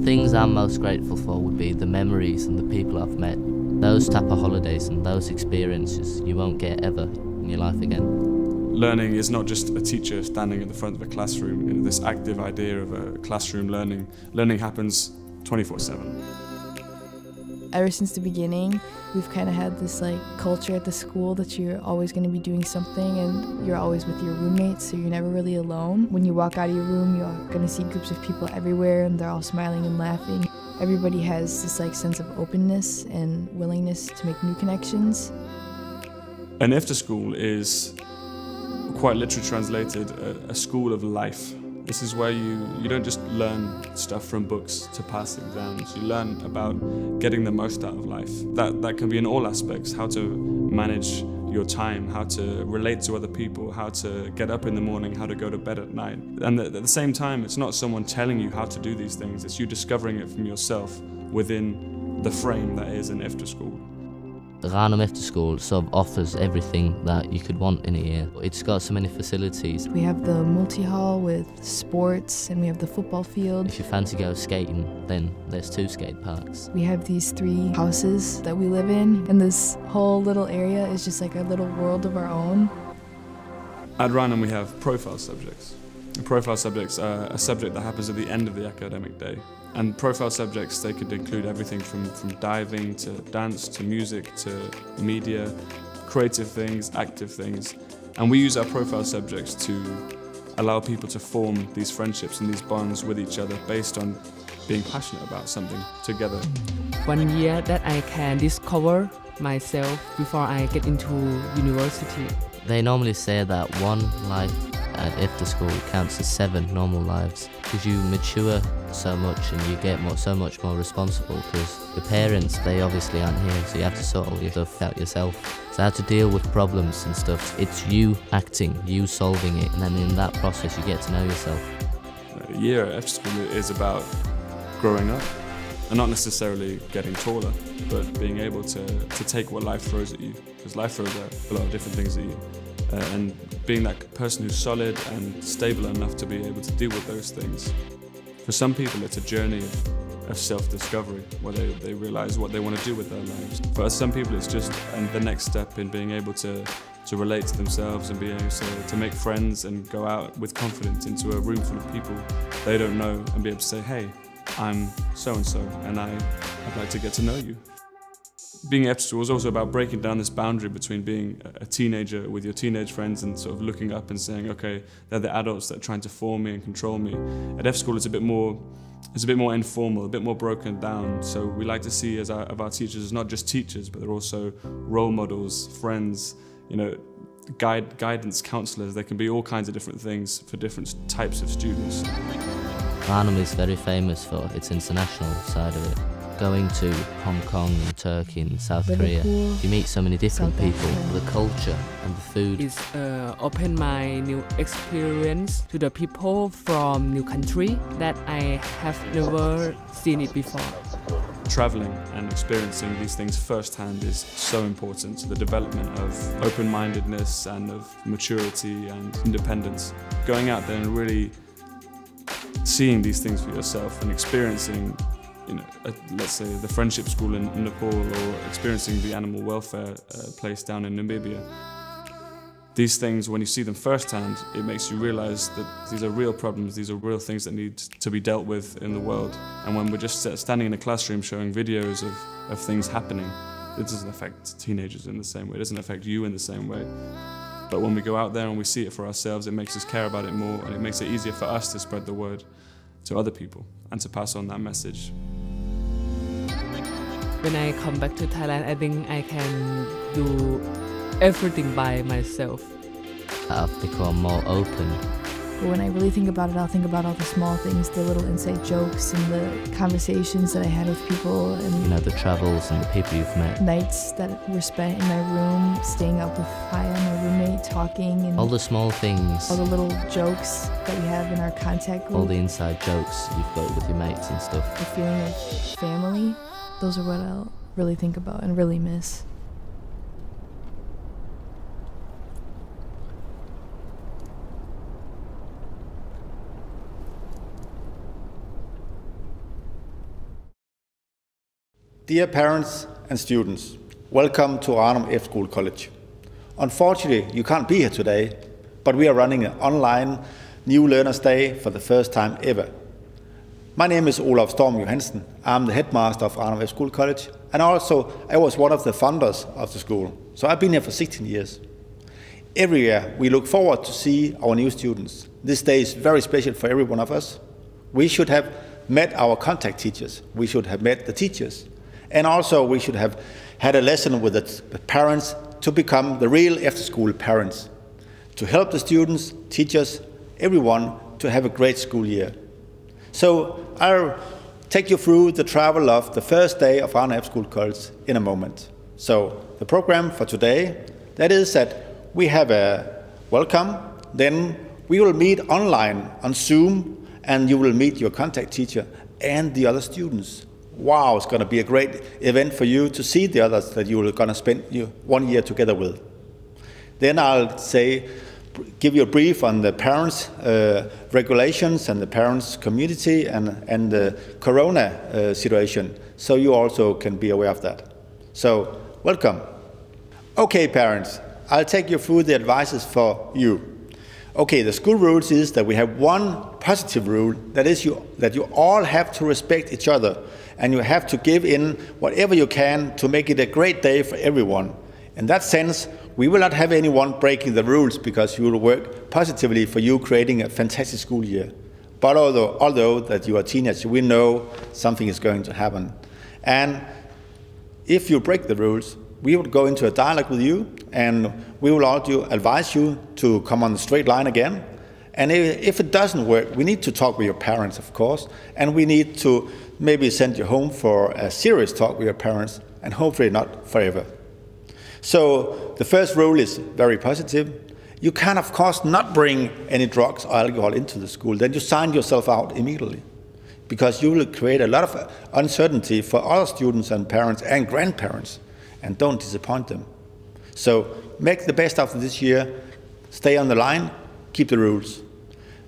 things I'm most grateful for would be the memories and the people I've met. Those type of holidays and those experiences you won't get ever in your life again. Learning is not just a teacher standing at the front of a classroom. You know, this active idea of a classroom learning. Learning happens 24/7. Ever since the beginning, we've kind of had this culture at the school that you're always going to be doing something and you're always with your roommates, so you're never really alone. When you walk out of your room, you're going to see groups of people everywhere and they're all smiling and laughing. Everybody has this sense of openness and willingness to make new connections. An Efterskole is quite literally translated a school of life. This is where you don't just learn stuff from books to pass exams. You learn about getting the most out of life. That can be in all aspects: how to manage your time, how to relate to other people, how to get up in the morning, how to go to bed at night. And at the same time, it's not someone telling you how to do these things, it's you discovering it from yourself within the frame that is an Efterskole. Ranum Efterskole sort of offers everything that you could want in a year. It's got so many facilities. We have the multi-hall with sports and we have the football field. If you fancy go skating, then there's 2 skate parks. We have these 3 houses that we live in, and this whole little area is just like a little world of our own. At Ranum we have profile subjects. Profile subjects are a subject that happens at the end of the academic day. And profile subjects, they could include everything from diving to dance to music to media, creative things, active things. And we use our profile subjects to allow people to form these friendships and these bonds with each other based on being passionate about something together. One year that I can discover myself before I get into university. They normally say that one life at Efterskole counts as 7 normal lives, because you mature so much and you get so much more responsible, because your parents, they obviously aren't here, so you have to sort all your stuff out yourself. So how to deal with problems and stuff, it's you acting, you solving it, and then in that process you get to know yourself. A year at Efterskole is about growing up, and not necessarily getting taller, but being able to take what life throws at you, because life throws a lot of different things at you. And being that person who's solid and stable enough to be able to deal with those things. For some people it's a journey of self-discovery, where they realise what they want to do with their lives. For some people it's just the next step in being able to relate to themselves and being able to make friends and go out with confidence into a room full of people they don't know and be able to say, hey, I'm so-and-so and I'd like to get to know you. Being Efterskole is also about breaking down this boundary between being a teenager with your teenage friends and sort of looking up and saying, okay, they're the adults that are trying to form me and control me. At Efterskole it's a bit more informal, a bit more broken down. So we like to see of our teachers as not just teachers, but they're also role models, friends, guidance counsellors. They can be all kinds of different things for different types of students. Ranum is very famous for its international side of it. Going to Hong Kong and Turkey and South Korea, you meet so many different people. The culture and the food. It's open my new experience to the people from new country that I have never seen it before. Traveling and experiencing these things firsthand is so important to the development of open-mindedness and of maturity and independence. Going out there and really seeing these things for yourself and experiencing, let's say the friendship school in Nepal, or experiencing the animal welfare place down in Namibia. These things, when you see them firsthand, it makes you realise that these are real problems, these are real things that need to be dealt with in the world. And when we're just standing in a classroom showing videos of things happening, it doesn't affect teenagers in the same way, it doesn't affect you in the same way. But when we go out there and we see it for ourselves, it makes us care about it more, and it makes it easier for us to spread the word to other people and to pass on that message. When I come back to Thailand, I think I can do everything by myself. I've become more open. But when I really think about it, I'll think about all the small things, the little inside jokes and the conversations that I had with people, and the travels and the people you've met. Nights that were spent in my room, staying up with Aya, my roommate, talking, and all the small things. All the little jokes that we have in our contact group. All the inside jokes you've got with your mates and stuff. The feeling of family, those are what I'll really think about and really miss. Dear parents and students, welcome to Ranum Efterskole College. Unfortunately, you can't be here today, but we are running an online New Learners Day for the first time ever. My name is Olaf Storm Johansen. I'm the headmaster of Ranum Efterskole College, and also I was one of the founders of the school. So I've been here for 16 years. Every year we look forward to see our new students. This day is very special for every one of us. We should have met our contact teachers. We should have met the teachers. And also we should have had a lesson with the parents to become the real after-school parents, to help the students, teachers, everyone to have a great school year. So I'll take you through the travel of the first day of Ranum Efterskole College in a moment. So the program for today, that is that we have a welcome, then we will meet online on Zoom, and you will meet your contact teacher and the other students. Wow, it's going to be a great event for you to see the others that you're going to spend 1 year together with. Then I'll give you a brief on the parents' regulations and the parents' community and the corona situation, so you also can be aware of that. So, welcome. Okay, parents, I'll take you through the advices for you. Okay, the school rules is that we have one positive rule, that is that you all have to respect each other, and you have to give in whatever you can to make it a great day for everyone. In that sense, we will not have anyone breaking the rules, because you will work positively for you creating a fantastic school year. But although that you are teenagers, we know something is going to happen. And if you break the rules, we will go into a dialogue with you, and we will also advise you to come on the straight line again. And if it doesn't work, we need to talk with your parents, of course, and we need to maybe send you home for a serious talk with your parents, and hopefully not forever. So the first rule is very positive. You can, of course, not bring any drugs or alcohol into the school. Then you sign yourself out immediately, because you will create a lot of uncertainty for other students and parents and grandparents, and don't disappoint them. So make the best of this year, stay on the line, keep the rules.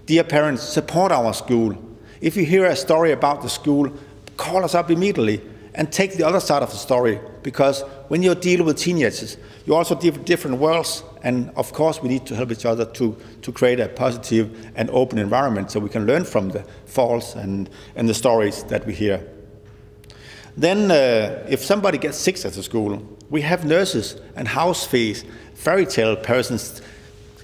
Dear parents, support our school. If you hear a story about the school, call us up immediately and take the other side of the story, because when you deal with teenagers, you also deal with different worlds, and of course we need to help each other to create a positive and open environment so we can learn from the faults and the stories that we hear. Then if somebody gets sick at the school, we have nurses and house fairies, fairy tale persons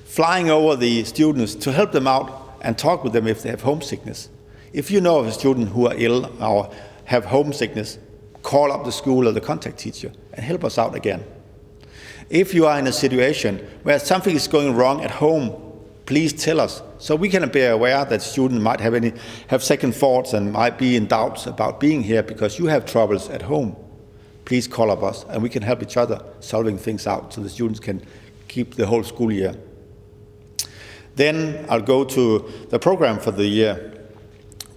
flying over the students to help them out and talk with them if they have homesickness. If you know of a student who are ill or have homesickness, call up the school or the contact teacher and help us out again. If you are in a situation where something is going wrong at home, please tell us, so we can be aware that students might have second thoughts and might be in doubts about being here because you have troubles at home. Please call up us, and we can help each other solving things out so the students can keep the whole school year. Then I'll go to the program for the year.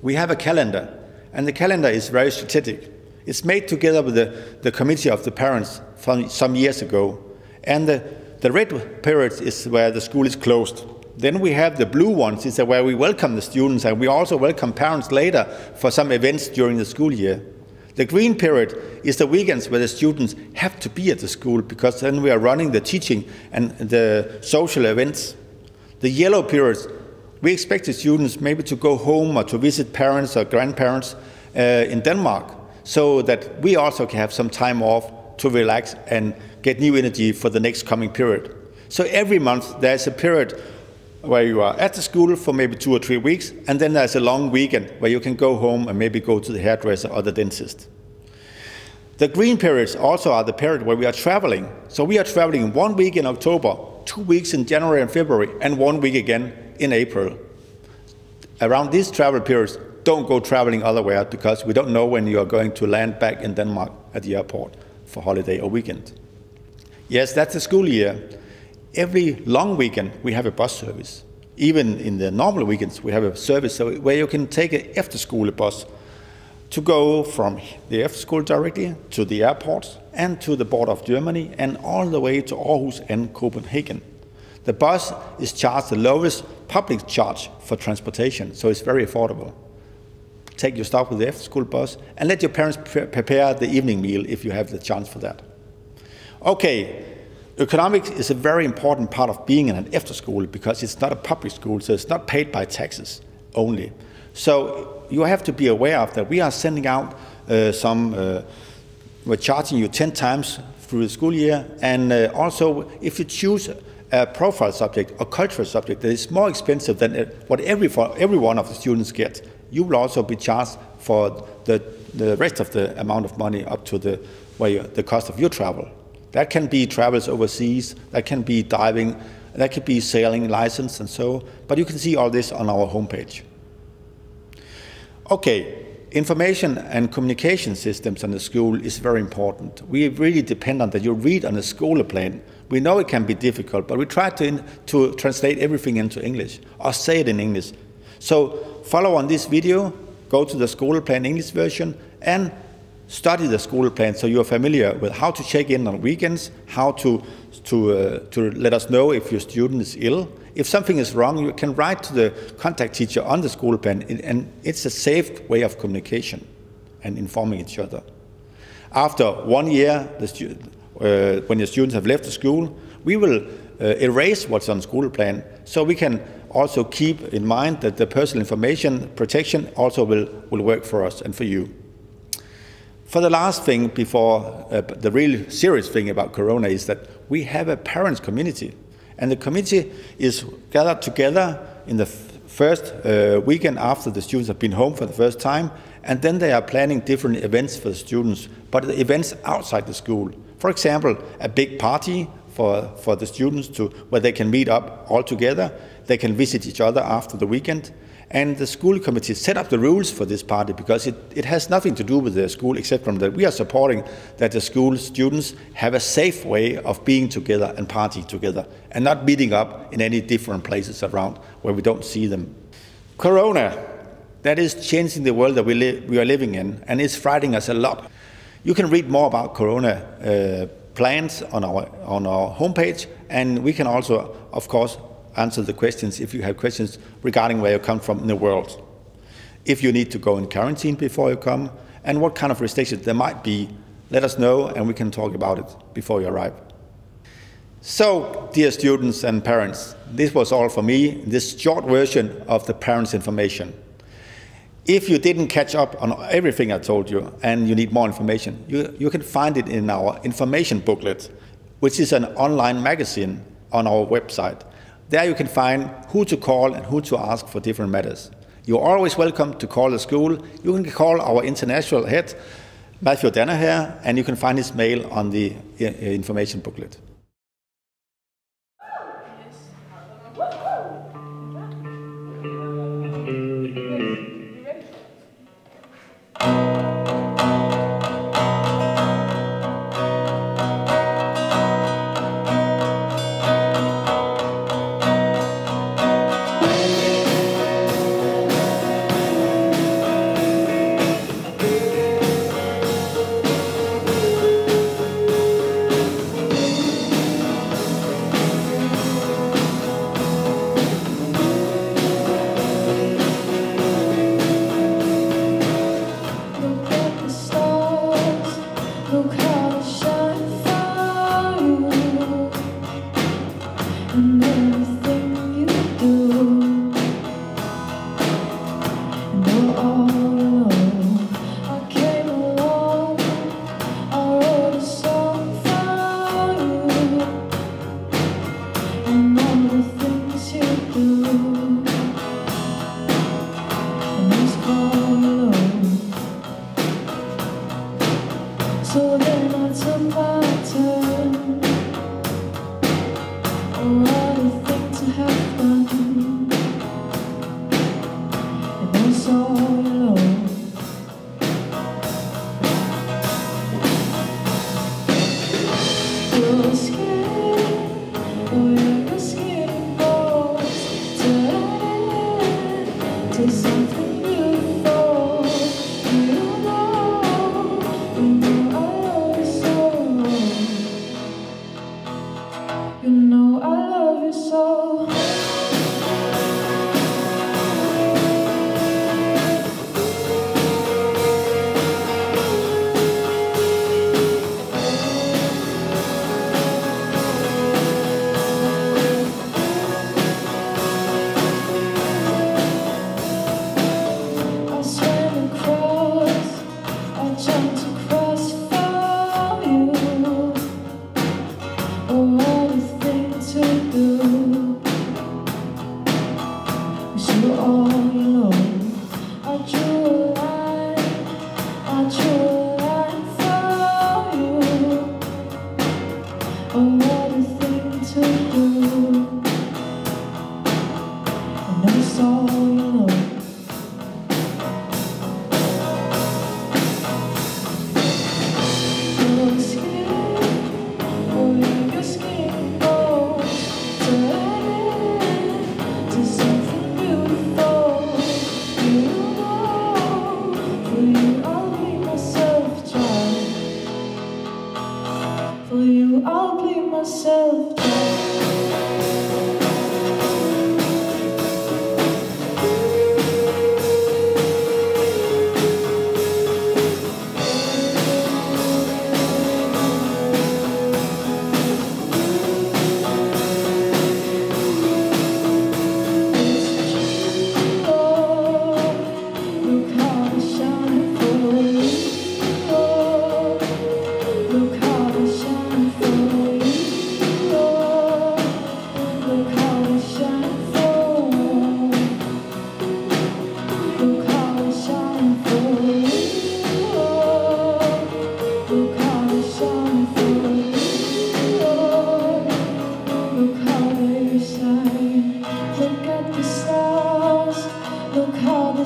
We have a calendar, and the calendar is very strategic. It's made together with the committee of the parents from some years ago. And the red period is where the school is closed. Then we have the blue ones, is where we welcome the students, and we also welcome parents later for some events during the school year. The green period is the weekends where the students have to be at the school, because then we are running the teaching and the social events. The yellow periods, we expect the students maybe to go home or to visit parents or grandparents in Denmark, so that we also can have some time off to relax and get new energy for the next coming period. So every month there's a period where you are at the school for maybe 2 or 3 weeks, and then there's a long weekend where you can go home and maybe go to the hairdresser or the dentist. The green periods also are the period where we are traveling. So we are traveling 1 week in October, 2 weeks in January and February, and 1 week again in April. Around these travel periods, don't go traveling otherwhere, because we don't know when you are going to land back in Denmark at the airport for holiday or weekend. Yes, that's the school year. Every long weekend we have a bus service. Even in the normal weekends we have a service where you can take an after-school bus to go from the after-school directly to the airports and to the border of Germany and all the way to Aarhus and Copenhagen. The bus is charged the lowest public charge for transportation, so it's very affordable. take your stop with the after-school bus, and let your parents prepare the evening meal if you have the chance for that. Okay, economics is a very important part of being in an after-school because it's not a public school, so it's not paid by taxes only. So you have to be aware of that. We are sending out we're charging you 10 times through the school year, and also if you choose a profile subject or cultural subject that is more expensive than what every one of the students get, you will also be charged for the rest of the amount of money up to the cost of your travel. That can be travels overseas, that can be diving, that could be sailing license and so, but you can see all this on our homepage. Okay, information and communication systems in the school is very important. We really depend on that you read on a Skoleplan. We know it can be difficult, but we try to translate everything into English or say it in English. So follow on this video, go to the Skoleplan English version and study the Skoleplan so you're familiar with how to check in on weekends, how to let us know if your student is ill. If something is wrong, you can write to the contact teacher on the Skoleplan, and it's a safe way of communication and informing each other. After 1 year, when the students have left the school, we will erase what's on Skoleplan, so we can also keep in mind that the personal information protection also will work for us and for you. For the last thing before the real serious thing about Corona is that we have a parents community, and the community is gathered together in the first weekend after the students have been home for the first time, and then they are planning different events for the students, but the events outside the school. For example, a big party for the students where they can meet up all together. They can visit each other after the weekend. And the school committee set up the rules for this party because it has nothing to do with the school except from that we are supporting that the school students have a safe way of being together and partying together and not meeting up in any different places around where we don't see them. Corona, that is changing the world that we are living in, and it's frightening us a lot. You can read more about Corona plans on our homepage, and we can also, of course, answer the questions if you have questions regarding where you come from in the world. If you need to go in quarantine before you come, and what kind of restrictions there might be, let us know and we can talk about it before you arrive. So, dear students and parents, this was all for me, this short version of the parents' information. If you didn't catch up on everything I told you and you need more information, you can find it in our information booklet, which is an online magazine on our website. There you can find who to call and who to ask for different matters. You're always welcome to call the school. You can call our international head, Matthew Danaher, and you can find his mail on the information booklet.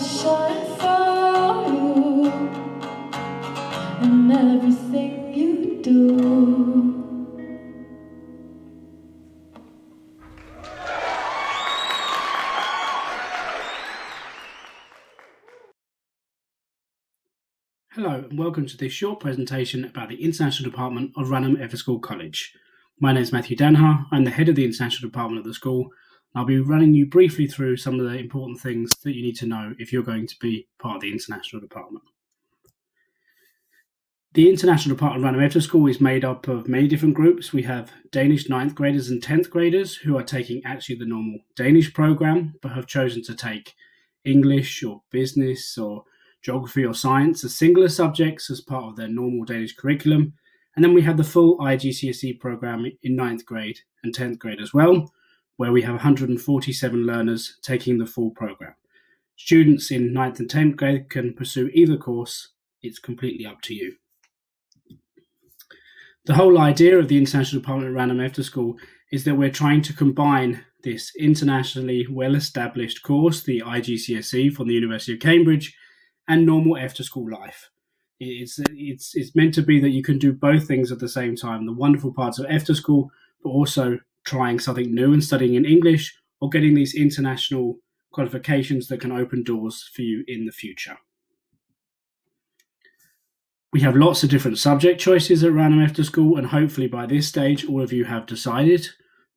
shine for you in everything you do. Hello and welcome to this short presentation about the International Department of Ranum Efterskole College. My name is Matthew Danhar. I'm the head of the International Department of the school, and I'll be running you briefly through some of the important things that you need to know if you're going to be part of the International Department. The International Department of Ranum Efterskole is made up of many different groups. We have Danish 9th graders and 10th graders who are taking actually the normal Danish program, but have chosen to take English or business or geography or science as singular subjects as part of their normal Danish curriculum. And then we have the full IGCSE program in 9th grade and 10th grade as well, where we have 147 learners taking the full program. Students in 9th and 10th grade can pursue either course. It's completely up to you. The whole idea of the International Department of Ranum Efterskole is that we're trying to combine this internationally well-established course, the IGCSE from the University of Cambridge, and normal after-school life. It's meant to be that you can do both things at the same time, the wonderful parts of after school, but also trying something new and studying in English or getting these international qualifications that can open doors for you in the future. We have lots of different subject choices at Ranum Efterskole, and hopefully by this stage all of you have decided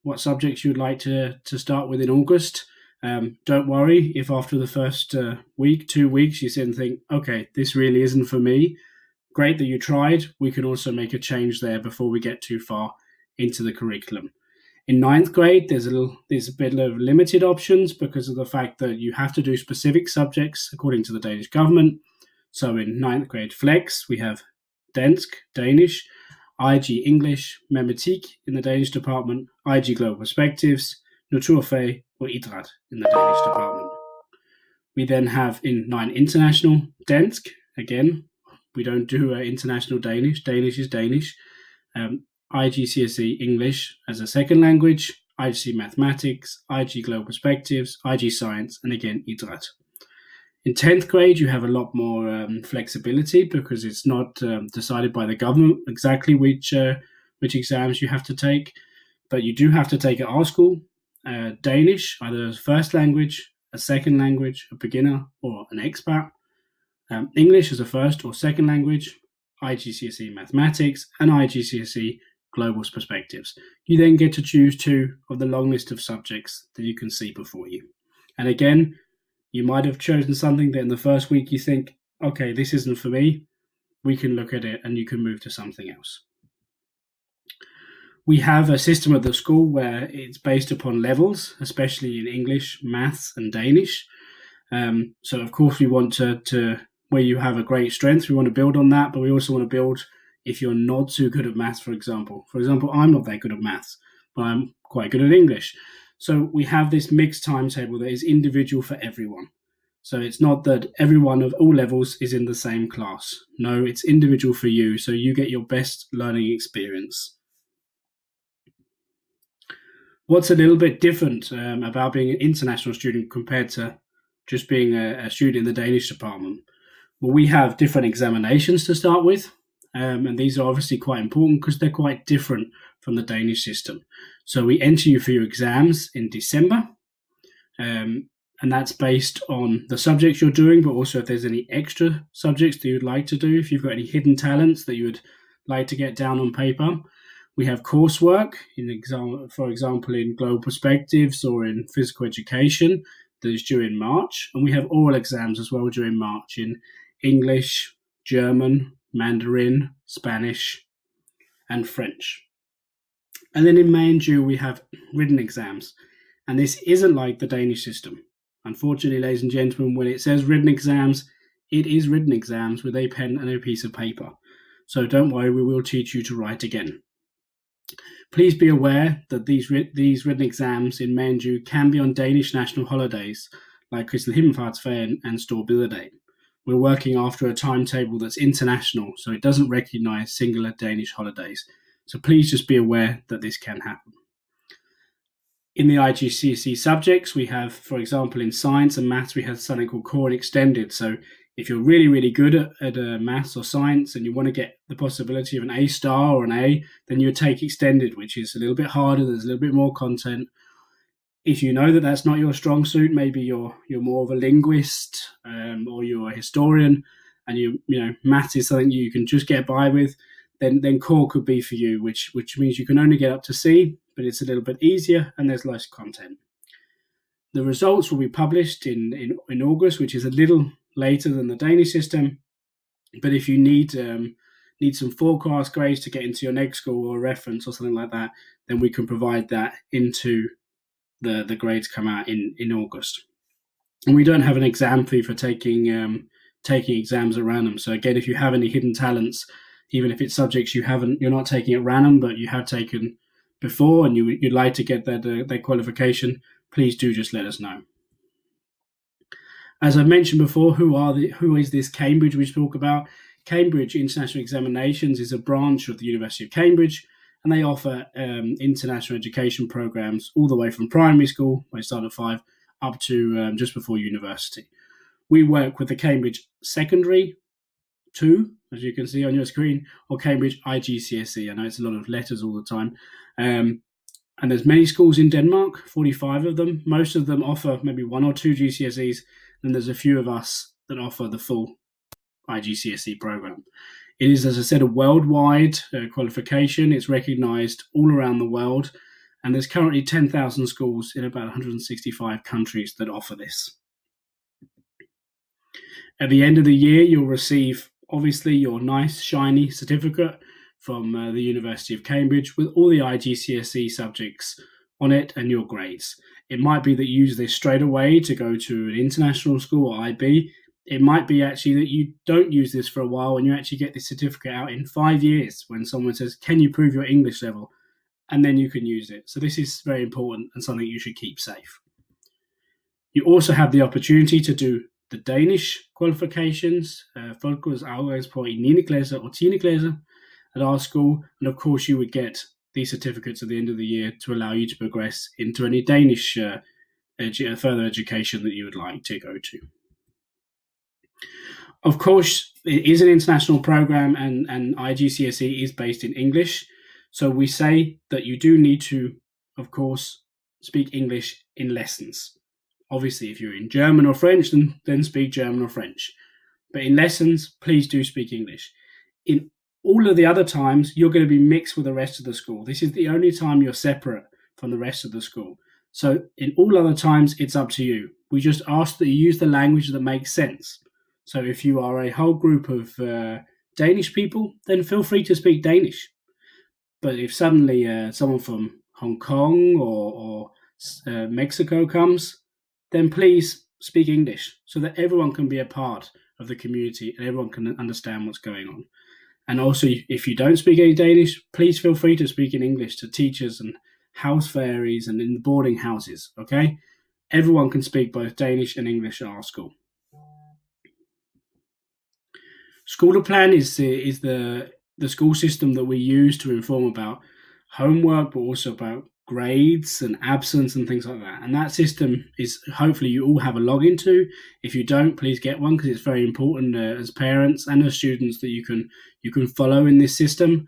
what subjects you'd like to start with in August. Don't worry if after the first week, 2 weeks, you sit and think, okay, this really isn't for me. Great that you tried. We can also make a change there before we get too far into the curriculum. In 9th grade, there's a bit of limited options because of the fact that you have to do specific subjects according to the Danish government. So in 9th grade Flex, we have Dansk, Danish, IG English, Matematik in the Danish department, IG Global Perspectives, Naturfag or Idræt in the Danish department. We then have in 9 international, Dansk, again, we don't do international Danish, Danish is Danish, IGCSE English as a second language, IGC Mathematics, IG Global Perspectives, IG Science, and again, Idræt. In 10th grade, you have a lot more flexibility because it's not decided by the government exactly which exams you have to take, but you do have to take at our school, Danish, either as first language, a second language, a beginner, or an expat. English as a first or second language, IGCSE Mathematics, and IGCSE Global Perspectives. You then get to choose 2 of the long list of subjects that you can see before you. And again, you might have chosen something that in the first week you think, okay, this isn't for me. We can look at it and you can move to something else. We have a system at the school where it's based upon levels, especially in English, maths, and Danish. So, of course, we want to where you have a great strength, we want to build on that, but we also want to build if you're not too good at maths, for example. For example, I'm not that good at maths, but I'm quite good at English. So we have this mixed timetable that is individual for everyone. So it's not that everyone of all levels is in the same class. No, it's individual for you, so you get your best learning experience. What's a little bit different about being an international student compared to just being a student in the Danish department? Well, we have different examinations to start with, and these are obviously quite important because they're quite different from the Danish system. So we enter you for your exams in December, and that's based on the subjects you're doing, but also if there's any extra subjects that you'd like to do, if you've got any hidden talents that you would like to get down on paper. We have coursework, for example, in Global Perspectives or in Physical Education that is due in March. And we have oral exams as well during March in English, German, Mandarin, Spanish, and French. And then in May and June, we have written exams. And this isn't like the Danish system. Unfortunately, ladies and gentlemen, when it says written exams, it is written exams with a pen and a piece of paper. So don't worry, we will teach you to write again. Please be aware that these written exams in May and June can be on Danish national holidays, like Kristel Himmelfartsferien and Store Bededag. We're working after a timetable that's international, so it doesn't recognise singular Danish holidays. So please just be aware that this can happen. In the IGCSE subjects, we have, for example, in science and maths, we have something called core and extended. So if you're really, really good at maths or science and you want to get the possibility of an A star or an A, then you would take extended, which is a little bit harder. There's a little bit more content. If you know that that's not your strong suit, maybe you're more of a linguist or you're a historian, and you know maths is something you can just get by with, then core could be for you, which means you can only get up to C, but it's a little bit easier and there's less content. The results will be published in August, which is a little later than the Danish system. But if you need some forecast grades to get into your next school or a reference or something like that, then we can provide that into the grades come out in August. And we don't have an exam fee for taking exams at Ranum. So again, if you have any hidden talents, even if it's subjects you're not taking at Ranum, but you have taken before and you'd like to get that qualification, please do just let us know. As I mentioned before, who is this Cambridge we spoke about? Cambridge International Examinations is a branch of the University of Cambridge, and they offer international education programs all the way from primary school, where you start at 5, up to just before university. We work with the Cambridge Secondary 2, as you can see on your screen, or Cambridge IGCSE. I know it's a lot of letters all the time. And there's many schools in Denmark, 45 of them. Most of them offer maybe 1 or 2 GCSEs, and there's a few of us that offer the full IGCSE program. It is, as I said, a worldwide qualification. It's recognised all around the world, and there's currently 10,000 schools in about 165 countries that offer this. At the end of the year, you'll receive, obviously, your nice, shiny certificate from the University of Cambridge with all the IGCSE subjects on it and your grades. It might be that you use this straight away to go to an international school or IB. It might be actually that you don't use this for a while and you actually get this certificate out in 5 years when someone says, can you prove your English level? And then you can use it. So this is very important and something you should keep safe. You also have the opportunity to do the Danish qualifications, Folkens afgangsprøve i 9. klasse or 10. klasse at our school. And of course, you would get these certificates at the end of the year to allow you to progress into any Danish further education that you would like to go to. Of course, it is an international program and IGCSE is based in English. So we say that you do need to, of course, speak English in lessons. Obviously, if you're in German or French, then speak German or French. But in lessons, please do speak English. In all of the other times, you're going to be mixed with the rest of the school. This is the only time you're separate from the rest of the school. So in all other times, it's up to you. We just ask that you use the language that makes sense. So if you are a whole group of Danish people, then feel free to speak Danish. But if suddenly someone from Hong Kong or Mexico comes, then please speak English so that everyone can be a part of the community and everyone can understand what's going on. And also, if you don't speak any Danish, please feel free to speak in English to teachers and house fairies and in the boarding houses, okay? Everyone can speak both Danish and English at our school. Skoleplan is the school system that we use to inform about homework, but also about grades and absence and things like that. And that system is hopefully you all have a login to. If you don't, please get one because it's very important as parents and as students that you can follow in this system.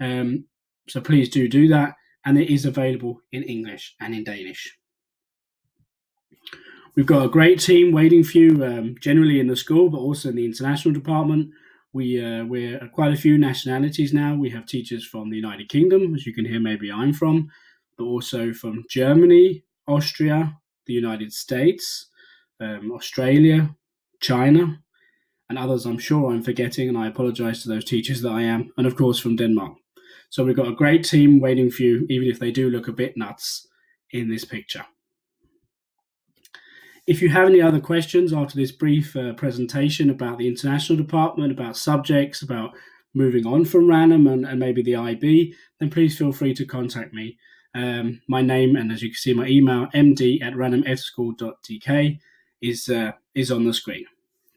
So please do that. And it is available in English and in Danish. We've got a great team waiting for you, generally in the school, but also in the international department. We're quite a few nationalities now. We have teachers from the United Kingdom, as you can hear maybe I'm from, but also from Germany, Austria, the United States, Australia, China, and others I'm sure I'm forgetting, and I apologize to those teachers that I am, and of course from Denmark. So we've got a great team waiting for you, even if they do look a bit nuts in this picture. If you have any other questions after this brief presentation about the international department, about subjects, about moving on from Ranum and maybe the IB, then please feel free to contact me. My name, and as you can see, my email, md@ranumefterskole.dk, is on the screen.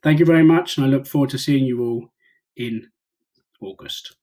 Thank you very much, and I look forward to seeing you all in August.